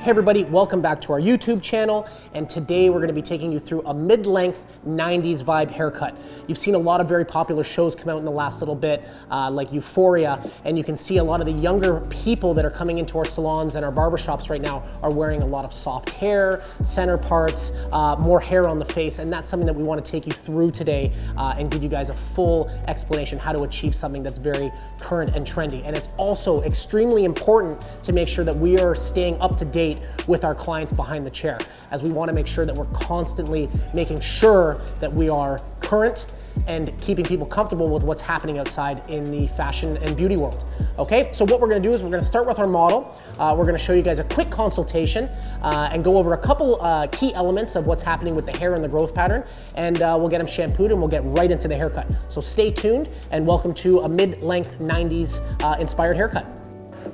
Hey everybody, welcome back to our YouTube channel, and today we're going to be taking you through a mid-length 90s vibe haircut. You've seen a lot of very popular shows come out in the last little bit, like Euphoria, and you can see a lot of the younger people that are coming into our salons and our barbershops right now are wearing a lot of soft hair, center parts, more hair on the face, and that's something that we want to take you through today and give you guys a full explanation how to achieve something that's very current and trendy. And it's also extremely important to make sure that we are staying up to date with our clients behind the chair, as we want to make sure that we're constantly making sure that we are current and keeping people comfortable with what's happening outside in the fashion and beauty world. Okay, so what we're going to do is we're going to start with our model. We're going to show you guys a quick consultation and go over a couple key elements of what's happening with the hair and the growth pattern, and we'll get them shampooed and we'll get right into the haircut. So stay tuned and welcome to a mid-length 90s inspired haircut.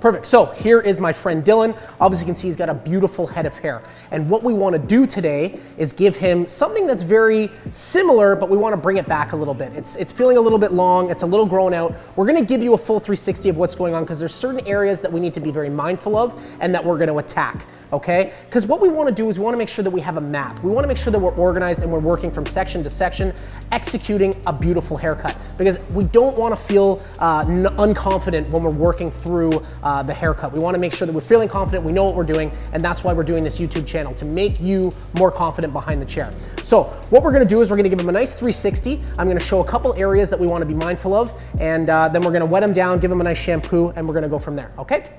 Perfect, so here is my friend Dylan. Obviously you can see he's got a beautiful head of hair. And what we want to do today is give him something that's very similar, but we want to bring it back a little bit. It's feeling a little bit long, it's a little grown out. We're going to give you a full 360 of what's going on because there's certain areas that we need to be very mindful of and that we're going to attack, okay? Because what we want to do is we want to make sure that we have a map. We want to make sure that we're organized and we're working from section to section, executing a beautiful haircut. Because we don't want to feel unconfident when we're working through the haircut. We want to make sure that we're feeling confident, we know what we're doing, and that's why we're doing this YouTube channel, to make you more confident behind the chair. So what we're going to do is we're going to give him a nice 360. I'm going to show a couple areas that we want to be mindful of, and then we're going to wet him down, give him a nice shampoo, and we're going to go from there, okay?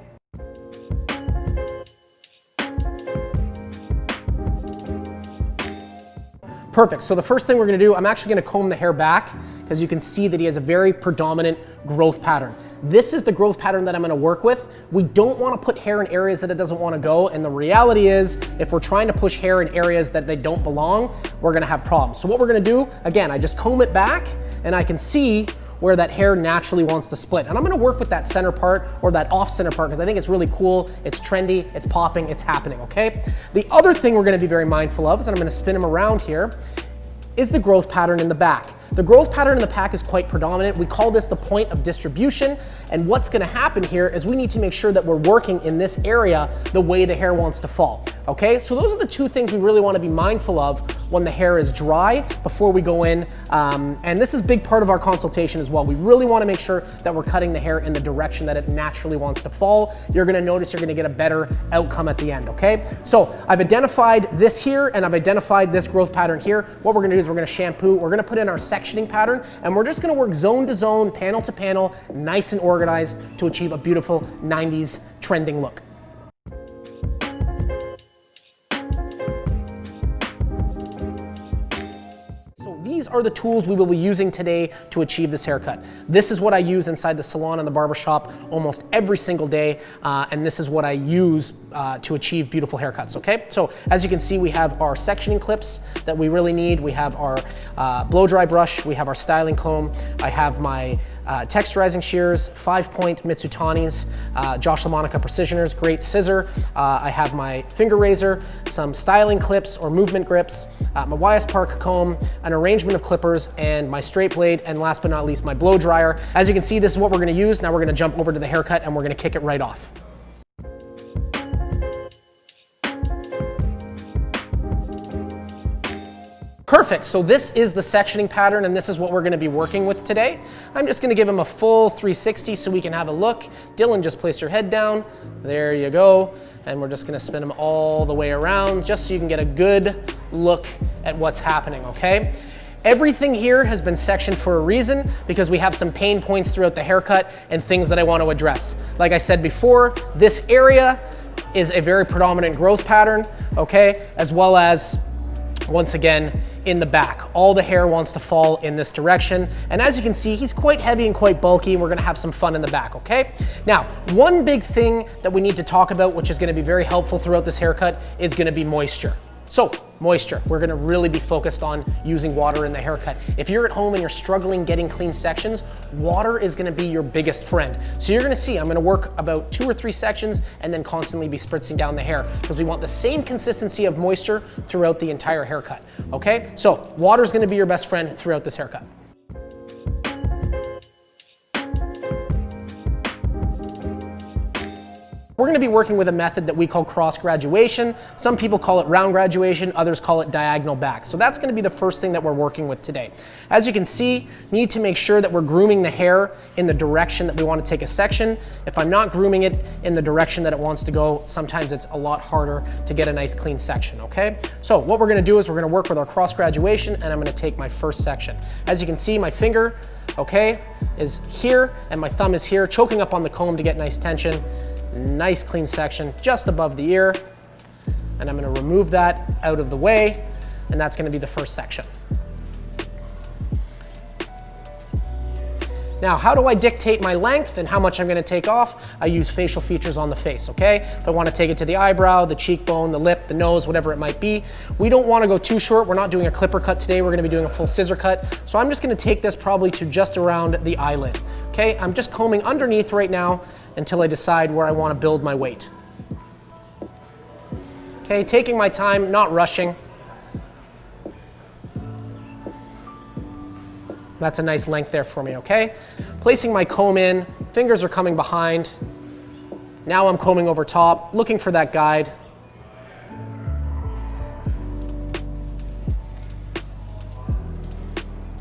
Perfect, so the first thing we're going to do, I'm actually going to comb the hair back because you can see that he has a very predominant growth pattern. This is the growth pattern that I'm going to work with. We don't want to put hair in areas that it doesn't want to go, and the reality is if we're trying to push hair in areas that they don't belong, we're going to have problems. So what we're going to do, again, I just comb it back and I can see where that hair naturally wants to split. And I'm gonna work with that center part or that off center part because I think it's really cool, it's trendy, it's popping, it's happening, okay? The other thing we're gonna be very mindful of is, and I'm gonna spin him around here, is the growth pattern in the back. The growth pattern in the back is quite predominant. We call this the point of distribution. And what's gonna happen here is we need to make sure that we're working in this area the way the hair wants to fall, okay? So those are the two things we really wanna be mindful of when the hair is dry before we go in. And this is a big part of our consultation as well. We really wanna make sure that we're cutting the hair in the direction that it naturally wants to fall. You're gonna notice you're gonna get a better outcome at the end, okay? So I've identified this here and I've identified this growth pattern here. What we're gonna do is we're gonna shampoo, we're gonna put in our sectioning pattern, and we're just gonna work zone to zone, panel to panel, nice and organized to achieve a beautiful 90s trending look. These are the tools we will be using today to achieve this haircut. This is what I use inside the salon and the barbershop almost every single day, and this is what I use to achieve beautiful haircuts, okay? So as you can see, we have our sectioning clips that we really need. We have our blow dry brush, we have our styling comb, I have my texturizing shears, 5-point Mitsutanis, Josh LaMonica Precisioners, great scissor. I have my finger razor, some styling clips or movement grips, my YS Park comb, an arrangement of clippers, and my straight blade, and last but not least, my blow dryer. As you can see, this is what we're gonna use. Now we're gonna jump over to the haircut and we're gonna kick it right off. Perfect, so this is the sectioning pattern and this is what we're gonna be working with today. I'm just gonna give him a full 360 so we can have a look. Dylan, just place your head down. There you go. And we're just gonna spin him all the way around just so you can get a good look at what's happening, okay? Everything here has been sectioned for a reason because we have some pain points throughout the haircut and things that I want to address. Like I said before, this area is a very predominant growth pattern, okay? As well as, once again, in the back. All the hair wants to fall in this direction. And as you can see, he's quite heavy and quite bulky, and we're gonna have some fun in the back, okay? Now, one big thing that we need to talk about, which is gonna be very helpful throughout this haircut, is gonna be moisture. So, moisture. We're gonna really be focused on using water in the haircut. If you're at home and you're struggling getting clean sections, water is gonna be your biggest friend. So you're gonna see, I'm gonna work about 2 or 3 sections and then constantly be spritzing down the hair because we want the same consistency of moisture throughout the entire haircut, okay? So, water is gonna be your best friend throughout this haircut. We're going to be working with a method that we call cross graduation. Some people call it round graduation, others call it diagonal back. So that's going to be the first thing that we're working with today. As you can see, we need to make sure that we're grooming the hair in the direction that we want to take a section. If I'm not grooming it in the direction that it wants to go, sometimes it's a lot harder to get a nice clean section, okay? So what we're going to do is we're going to work with our cross graduation, and I'm going to take my first section. As you can see, my finger, okay, is here and my thumb is here, choking up on the comb to get nice tension. Nice clean section just above the ear, and I'm going to remove that out of the way, and that's going to be the first section. Now, how do I dictate my length and how much I'm going to take off? I use facial features on the face, okay? If I want to take it to the eyebrow, the cheekbone, the lip, the nose, whatever it might be. We don't want to go too short. We're not doing a clipper cut today. We're going to be doing a full scissor cut. So I'm just going to take this probably to just around the eyelid, okay? I'm just combing underneath right now until I decide where I want to build my weight. Okay, taking my time, not rushing. That's a nice length there for me, okay? Placing my comb in, fingers are coming behind. Now I'm combing over top, looking for that guide.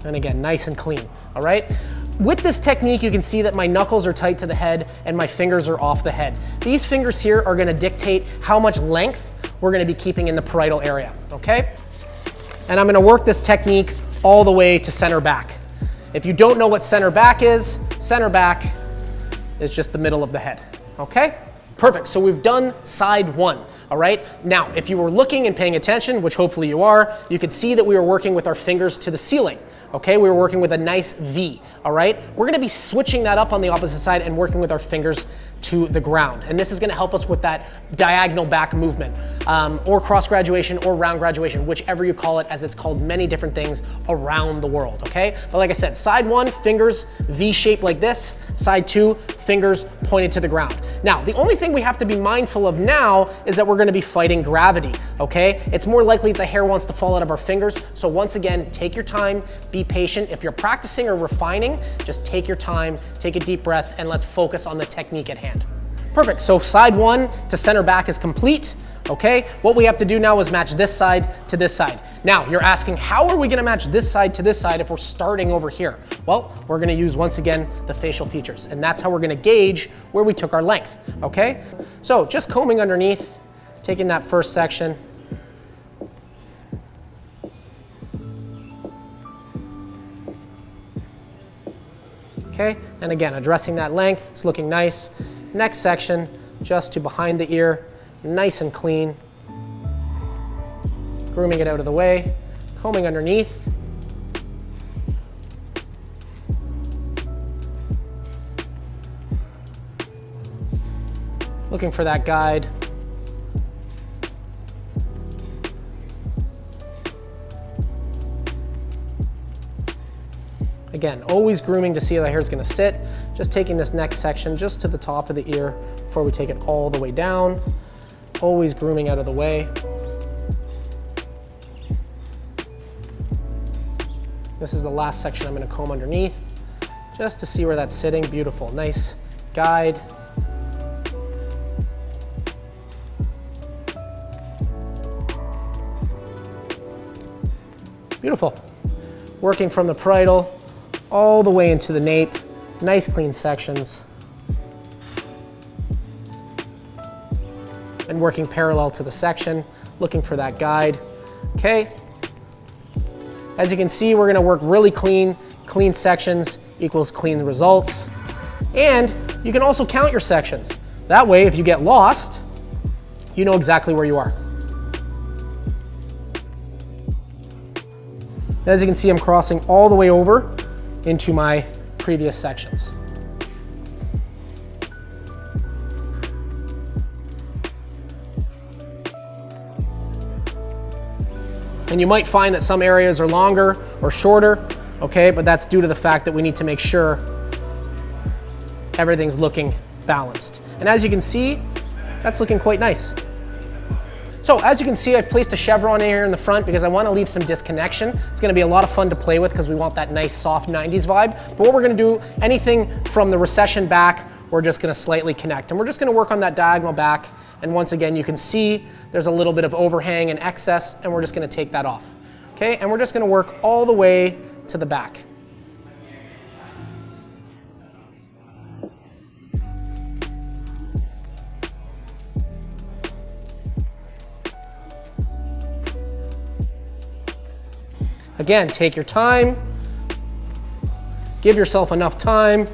And again, nice and clean, all right? With this technique, you can see that my knuckles are tight to the head and my fingers are off the head. These fingers here are gonna dictate how much length we're gonna be keeping in the parietal area, okay? And I'm gonna work this technique all the way to center back. If you don't know what center back is just the middle of the head, okay? Perfect, so we've done side one, all right? Now, if you were looking and paying attention, which hopefully you are, you could see that we were working with our fingers to the ceiling, okay? We were working with a nice V, all right? We're gonna be switching that up on the opposite side and working with our fingers to the ground. And this is gonna help us with that diagonal back movement, or cross graduation or round graduation, whichever you call it, as it's called many different things around the world, okay? But like I said, side one, fingers V shape like this. Side two, fingers pointed to the ground. Now, the only thing we have to be mindful of now is that we're gonna be fighting gravity, okay? It's more likely the hair wants to fall out of our fingers. So once again, take your time, be patient. If you're practicing or refining, just take your time, take a deep breath, and let's focus on the technique at hand. Perfect, so side one to center back is complete, okay? What we have to do now is match this side to this side. Now, you're asking, how are we gonna match this side to this side if we're starting over here? Well, we're gonna use, once again, the facial features, and that's how we're gonna gauge where we took our length, okay? So just combing underneath, taking that first section. Okay, and again, addressing that length, it's looking nice. Next section, just to behind the ear, nice and clean. Grooming it out of the way, combing underneath. Looking for that guide. Again, always grooming to see how the hair is going to sit. Just taking this next section just to the top of the ear before we take it all the way down. Always grooming out of the way. This is the last section I'm going to comb underneath just to see where that's sitting. Beautiful, nice guide. Beautiful. Working from the parietal all the way into the nape. Nice clean sections. And working parallel to the section, looking for that guide. Okay. As you can see, we're gonna work really clean. Clean sections equals clean results. And you can also count your sections. That way, if you get lost, you know exactly where you are. As you can see, I'm crossing all the way over into my previous sections. And you might find that some areas are longer or shorter, okay, but that's due to the fact that we need to make sure everything's looking balanced. And as you can see, that's looking quite nice. So as you can see, I've placed a chevron in here in the front because I want to leave some disconnection. It's going to be a lot of fun to play with because we want that nice soft 90s vibe. But what we're going to do, anything from the recession back we're just gonna slightly connect. And we're just gonna work on that diagonal back. And once again, you can see there's a little bit of overhang and excess, and we're just gonna take that off. Okay, and we're just gonna work all the way to the back. Again, take your time. Give yourself enough time,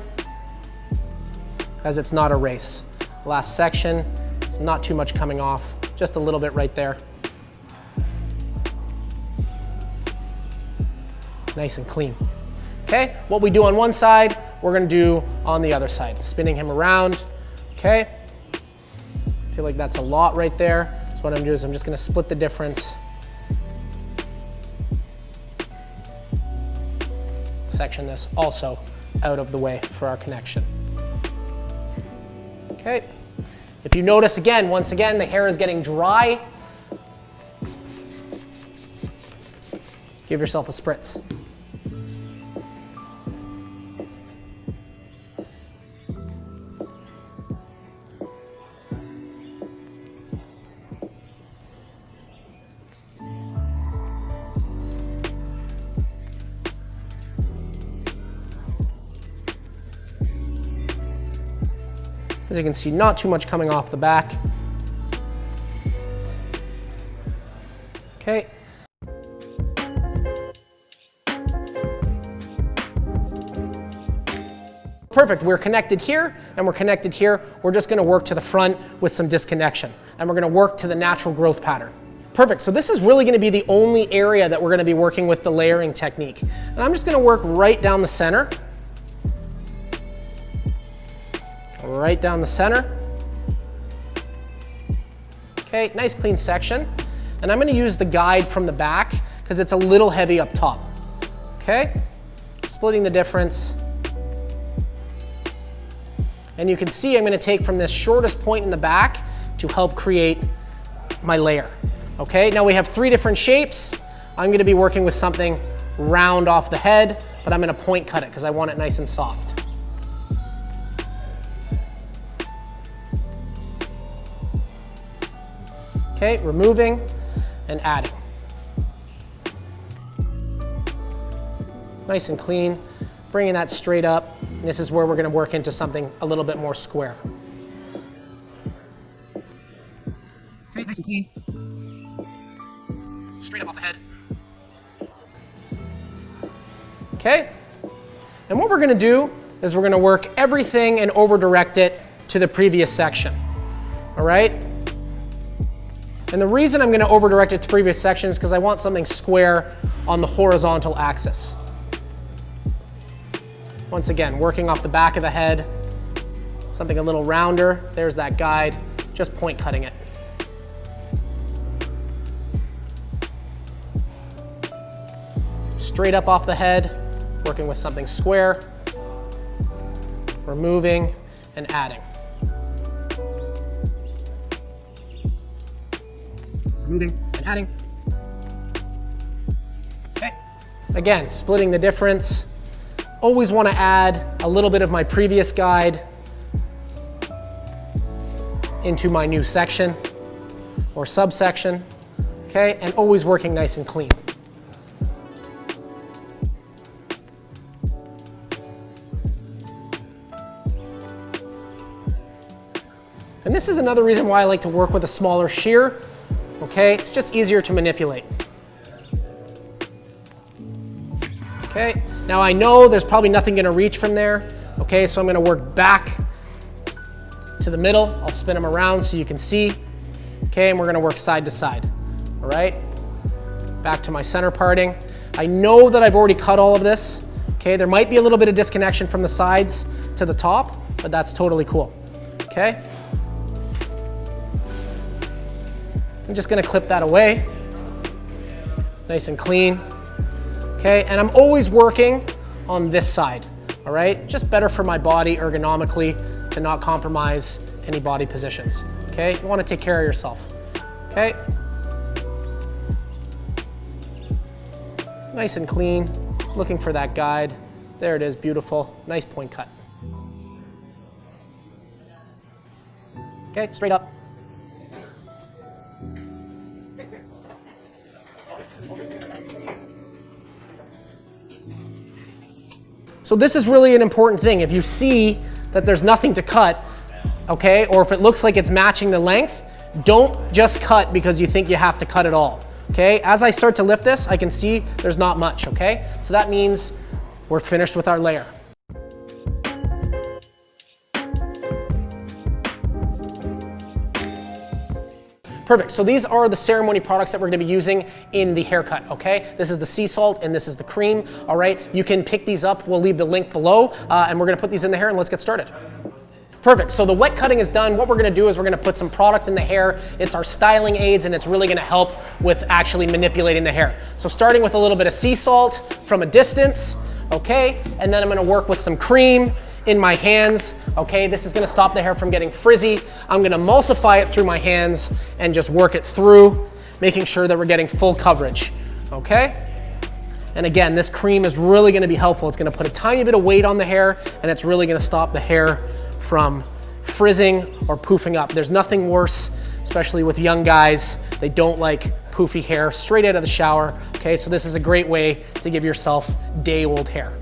as it's not a race. Last section, it's not too much coming off, just a little bit right there. Nice and clean. Okay, what we do on one side, we're gonna do on the other side. Spinning him around, okay? I feel like that's a lot right there. So what I'm doing is I'm just gonna split the difference. Section this also out of the way for our connection. Okay, if you notice again, once again, the hair is getting dry. Give yourself a spritz. As you can see, not too much coming off the back. Okay. Perfect, we're connected here and we're connected here. We're just gonna work to the front with some disconnection, and we're gonna work to the natural growth pattern. Perfect, so this is really gonna be the only area that we're gonna be working with the layering technique. And I'm just gonna work right down the center. Right down the center. Okay, nice clean section. And I'm gonna use the guide from the back because it's a little heavy up top. Okay, splitting the difference. And you can see I'm gonna take from this shortest point in the back to help create my layer. Okay, now we have 3 different shapes. I'm gonna be working with something round off the head, but I'm gonna point cut it because I want it nice and soft. Okay, removing and adding. Nice and clean, bringing that straight up. And this is where we're gonna work into something a little bit more square. Okay, nice and clean. Straight up off the head. Okay, and what we're gonna do is we're gonna work everything and over direct it to the previous section, all right? And the reason I'm gonna over direct it to previous section is because I want something square on the horizontal axis. Once again, working off the back of the head, something a little rounder. There's that guide, just point cutting it. Straight up off the head, working with something square, removing and adding. Removing and adding. Okay. Again, splitting the difference. Always want to add a little bit of my previous guide into my new section or subsection. Okay, and always working nice and clean. And this is another reason why I like to work with a smaller shear. Okay, it's just easier to manipulate. Okay, now I know there's probably nothing gonna reach from there. Okay, so I'm gonna work back to the middle. I'll spin them around so you can see. Okay, and we're gonna work side to side. All right, back to my center parting. I know that I've already cut all of this. Okay, there might be a little bit of disconnection from the sides to the top, but that's totally cool. Okay. I'm just gonna clip that away. Nice and clean. Okay, and I'm always working on this side, all right? Just better for my body ergonomically to not compromise any body positions, okay? You wanna take care of yourself, okay? Nice and clean, looking for that guide. There it is, beautiful, nice point cut. Okay, straight up. So this is really an important thing. If you see that there's nothing to cut, okay, or if it looks like it's matching the length, don't just cut because you think you have to cut it all, okay? As I start to lift this, I can see there's not much, okay? So that means we're finished with our layer. Perfect, so these are the ceremony products that we're gonna be using in the haircut, okay? This is the sea salt and this is the cream, all right? You can pick these up, we'll leave the link below, and we're gonna put these in the hair and let's get started. Perfect, so the wet cutting is done. What we're gonna do is we're gonna put some product in the hair. It's our styling aids and it's really gonna help with actually manipulating the hair. So starting with a little bit of sea salt from a distance, okay? And then I'm gonna work with some cream in my hands, okay? This is gonna stop the hair from getting frizzy. I'm gonna emulsify it through my hands and just work it through, making sure that we're getting full coverage, okay? And again, this cream is really gonna be helpful. It's gonna put a tiny bit of weight on the hair and it's really gonna stop the hair from frizzing or poofing up. There's nothing worse, especially with young guys. They don't like poofy hair straight out of the shower, okay? So this is a great way to give yourself day-old hair.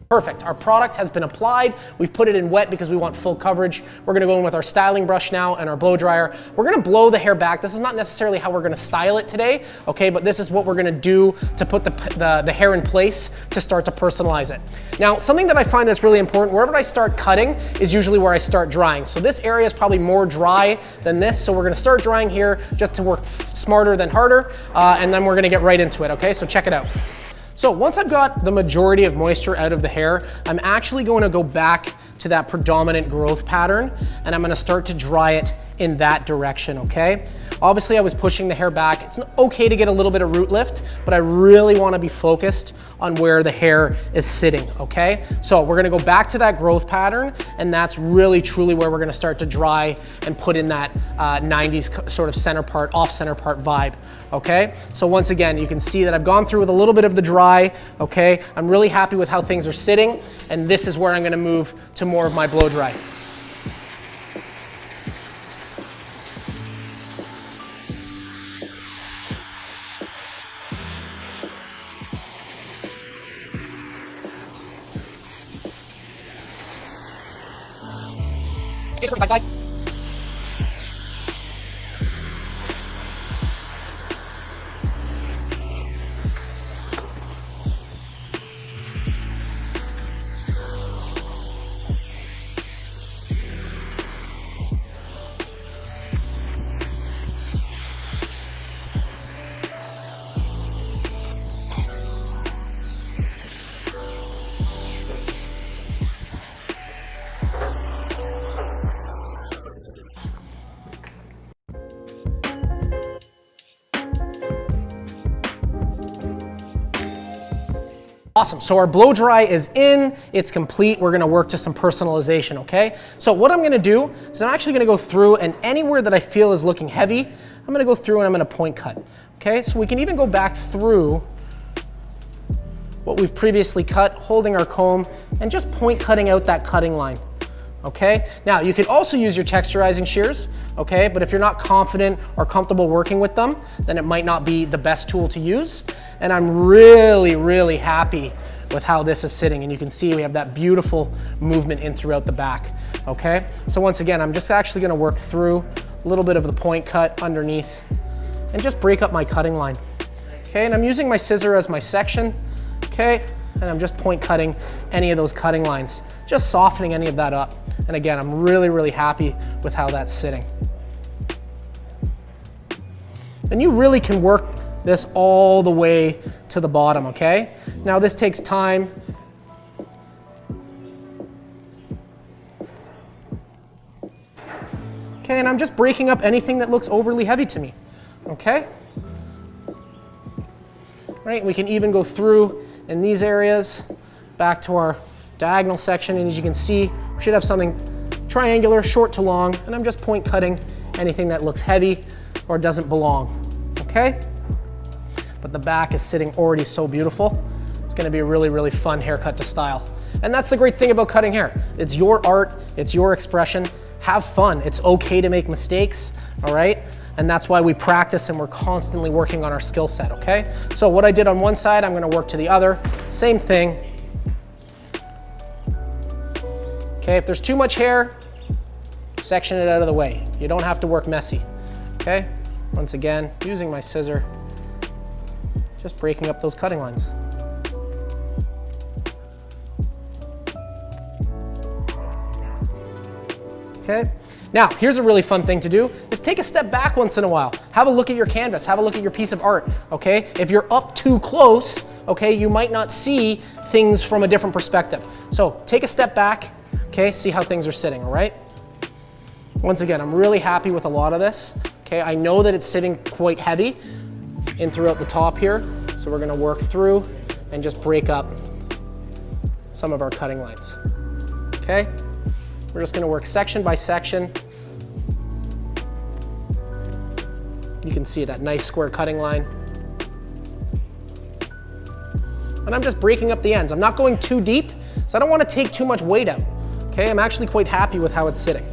Perfect, our product has been applied. We've put it in wet because we want full coverage. We're gonna go in with our styling brush now and our blow dryer. We're gonna blow the hair back. This is not necessarily how we're gonna style it today, okay, but this is what we're gonna do to put the hair in place to start to personalize it. Now, something that I find that's really important, wherever I start cutting is usually where I start drying. So this area is probably more dry than this, so we're gonna start drying here just to work smarter than harder, and then we're gonna get right into it, okay? So check it out. So once I've got the majority of moisture out of the hair, I'm actually going to go back to that predominant growth pattern and I'm gonna start to dry it in that direction, okay? Obviously I was pushing the hair back. It's okay to get a little bit of root lift, but I really wanna be focused on where the hair is sitting, okay? So we're gonna go back to that growth pattern and that's really truly where we're gonna start to dry and put in that 90s sort of center part, off center part vibe. Okay, so once again, you can see that I've gone through with a little bit of the dry, okay? I'm really happy with how things are sitting, and this is where I'm gonna move to more of my blow dry. Okay, side side. Awesome, so our blow dry is in, it's complete. We're gonna work to some personalization, okay? So what I'm gonna do is I'm actually gonna go through and anywhere that I feel is looking heavy, I'm gonna go through and I'm gonna point cut, okay? So we can even go back through what we've previously cut, holding our comb and just point cutting out that cutting line. Okay, now you could also use your texturizing shears, okay, but if you're not confident or comfortable working with them, then it might not be the best tool to use. And I'm really happy with how this is sitting, and you can see we have that beautiful movement in throughout the back, okay? So once again, I'm just actually gonna work through a little bit of the point cut underneath and just break up my cutting line, okay? And I'm using my scissor as my section, okay? And I'm just point cutting any of those cutting lines, just softening any of that up. And again, I'm really happy with how that's sitting. And you really can work this all the way to the bottom, okay? Now this takes time. Okay, and I'm just breaking up anything that looks overly heavy to me, okay? Right, we can even go through in these areas, back to our diagonal section, and as you can see, we should have something triangular, short to long, and I'm just point cutting anything that looks heavy or doesn't belong, okay? But the back is sitting already so beautiful. gonna be a really, really fun haircut to style. And that's the great thing about cutting hair. It's your art, it's your expression. Have fun. It's okay to make mistakes, all right? And that's why we practice and we're constantly working on our skill set, okay? So what I did on one side, I'm gonna work to the other. Same thing. Okay, if there's too much hair, section it out of the way. You don't have to work messy, okay? Once again, using my scissor, just breaking up those cutting lines. Okay. Now, here's a really fun thing to do, is take a step back once in a while. Have a look at your canvas, have a look at your piece of art, okay? If you're up too close, okay, you might not see things from a different perspective. So take a step back, okay, see how things are sitting, all right? Once again, I'm really happy with a lot of this, okay? I know that it's sitting quite heavy in throughout the top here, so we're gonna work through and just break up some of our cutting lines, okay? We're just gonna work section by section. You can see that nice square cutting line. And I'm just breaking up the ends. I'm not going too deep, so I don't wanna take too much weight out, okay? I'm actually quite happy with how it's sitting.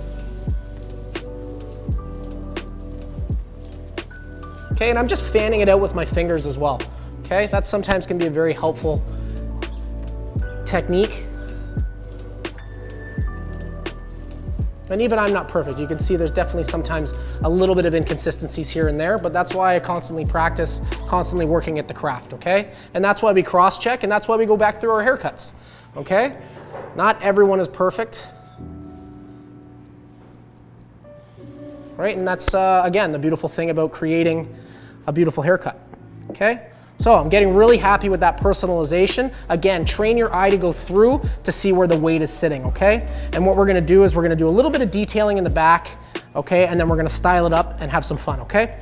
Okay, and I'm just fanning it out with my fingers as well, okay? That sometimes can be a very helpful technique. And even I'm not perfect. You can see there's definitely sometimes a little bit of inconsistencies here and there, but that's why I constantly practice, constantly working at the craft, okay? And that's why we cross-check, and that's why we go back through our haircuts, okay? Not everyone is perfect. Right, and that's, again, the beautiful thing about creating a beautiful haircut, okay? So I'm getting really happy with that personalization. Again, train your eye to go through to see where the weight is sitting, okay? And what we're gonna do is we're gonna do a little bit of detailing in the back, okay? And then we're gonna style it up and have some fun, okay?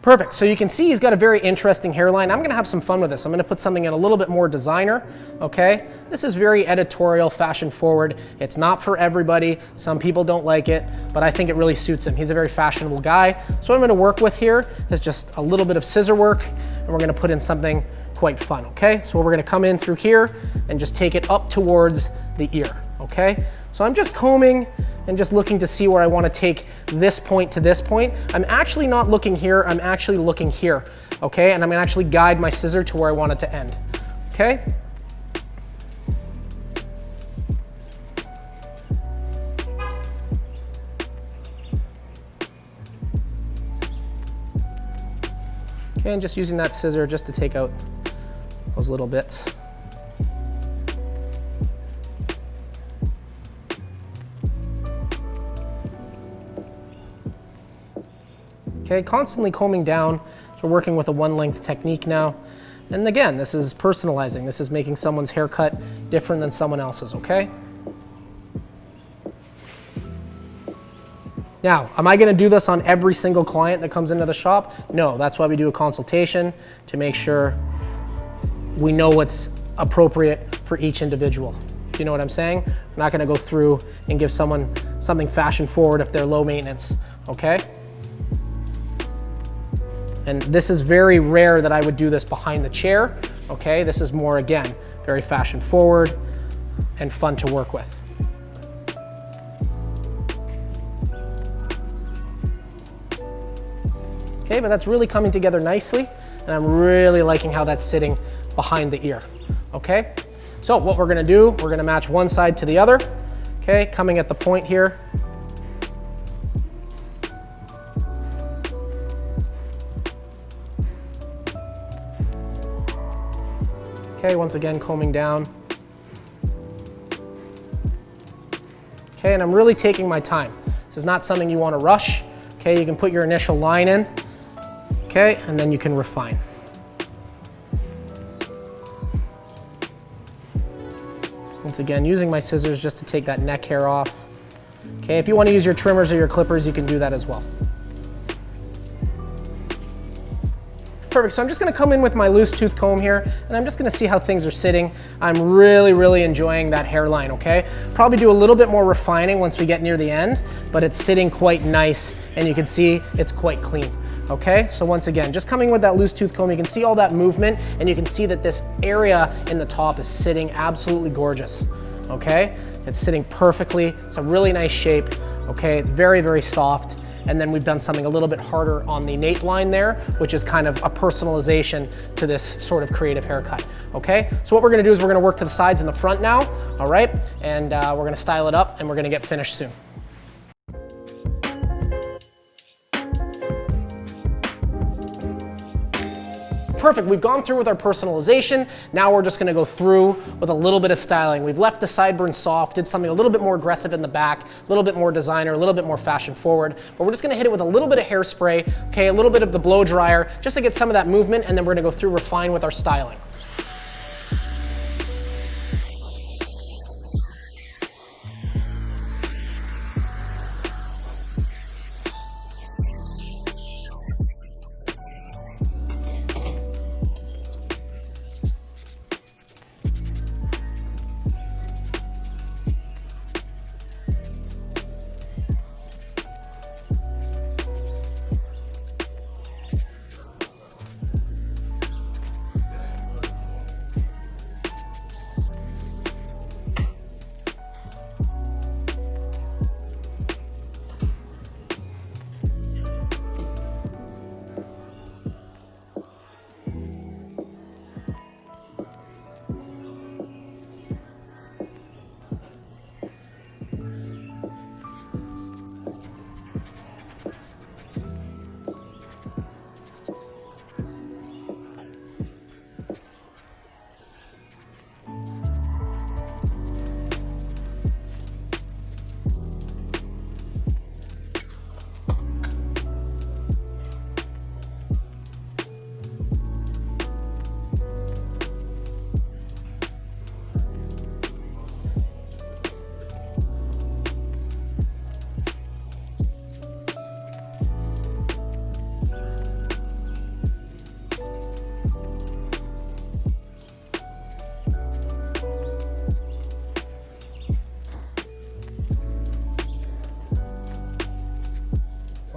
Perfect, so you can see he's got a very interesting hairline. I'm gonna have some fun with this. I'm gonna put something in a little bit more designer, okay? This is very editorial, fashion forward. It's not for everybody. Some people don't like it, but I think it really suits him. He's a very fashionable guy. So what I'm gonna work with here is just a little bit of scissor work, and we're gonna put in something quite fun, okay? So we're gonna come in through here and just take it up towards the ear, okay? So I'm just combing and just looking to see where I want to take this point to this point. I'm actually not looking here, I'm actually looking here, okay? And I'm gonna actually guide my scissor to where I want it to end, okay? Okay, and just using that scissor just to take out those little bits. Okay, constantly combing down. So we're working with a one length technique now. And again, this is personalizing. This is making someone's haircut different than someone else's, okay? Now, am I gonna do this on every single client that comes into the shop? No, that's why we do a consultation, to make sure we know what's appropriate for each individual. Do you know what I'm saying? I'm not gonna go through and give someone something fashion forward if they're low maintenance, okay? And this is very rare that I would do this behind the chair, okay? This is more, again, very fashion forward and fun to work with. Okay, but that's really coming together nicely, and I'm really liking how that's sitting behind the ear, okay? So what we're gonna do, we're gonna match one side to the other, okay? Coming at the point here. Okay, once again, combing down. Okay, and I'm really taking my time. This is not something you want to rush. Okay, you can put your initial line in. Okay, and then you can refine. Once again, using my scissors just to take that neck hair off. Okay, if you want to use your trimmers or your clippers, you can do that as well. Perfect, so I'm just gonna come in with my loose tooth comb here, and I'm just gonna see how things are sitting. I'm really enjoying that hairline, okay? Probably do a little bit more refining once we get near the end, but it's sitting quite nice, and you can see it's quite clean. Okay, so once again, just coming with that loose tooth comb, you can see all that movement, and you can see that this area in the top is sitting absolutely gorgeous. Okay, it's sitting perfectly. It's a really nice shape. Okay, it's very soft. And then we've done something a little bit harder on the nape line there, which is kind of a personalization to this sort of creative haircut. Okay, so what we're gonna do is we're gonna work to the sides and the front now, all right? And we're gonna style it up and we're gonna get finished soon. Perfect, we've gone through with our personalization. Now we're just gonna go through with a little bit of styling. We've left the sideburns soft, did something a little bit more aggressive in the back, a little bit more designer, a little bit more fashion forward, but we're just gonna hit it with a little bit of hairspray, okay, a little bit of the blow dryer, just to get some of that movement, and then we're gonna go through refine with our styling.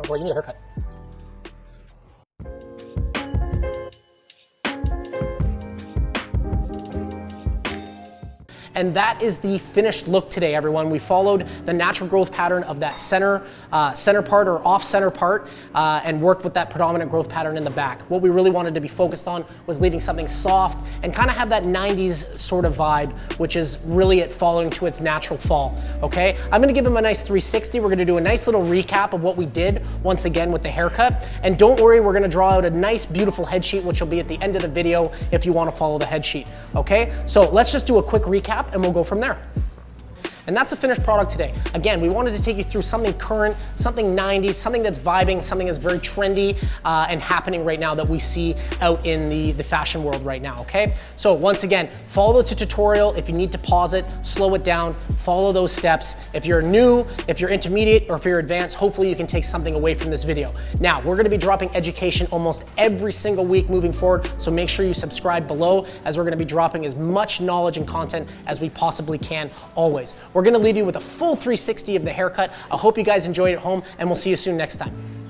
Boy, you need a haircut. And that is the finished look today, everyone. We followed the natural growth pattern of that center part or off-center part and worked with that predominant growth pattern in the back. What we really wanted to be focused on was leaving something soft and kind of have that 90s sort of vibe, which is really it following to its natural fall, okay? I'm gonna give him a nice 360. We're gonna do a nice little recap of what we did once again with the haircut. And don't worry, we're gonna draw out a nice, beautiful head sheet, which will be at the end of the video if you wanna follow the head sheet, okay? So let's just do a quick recap and we'll go from there. And that's the finished product today. Again, we wanted to take you through something current, something 90s, something that's vibing, something that's very trendy and happening right now that we see out in the fashion world right now, okay? So once again, follow the tutorial. If you need to pause it, slow it down, follow those steps. If you're new, if you're intermediate, or if you're advanced, hopefully you can take something away from this video. Now, we're gonna be dropping education almost every single week moving forward, so make sure you subscribe below as we're gonna be dropping as much knowledge and content as we possibly can always. We're gonna leave you with a full 360 of the haircut. I hope you guys enjoyed it at home, and we'll see you soon next time.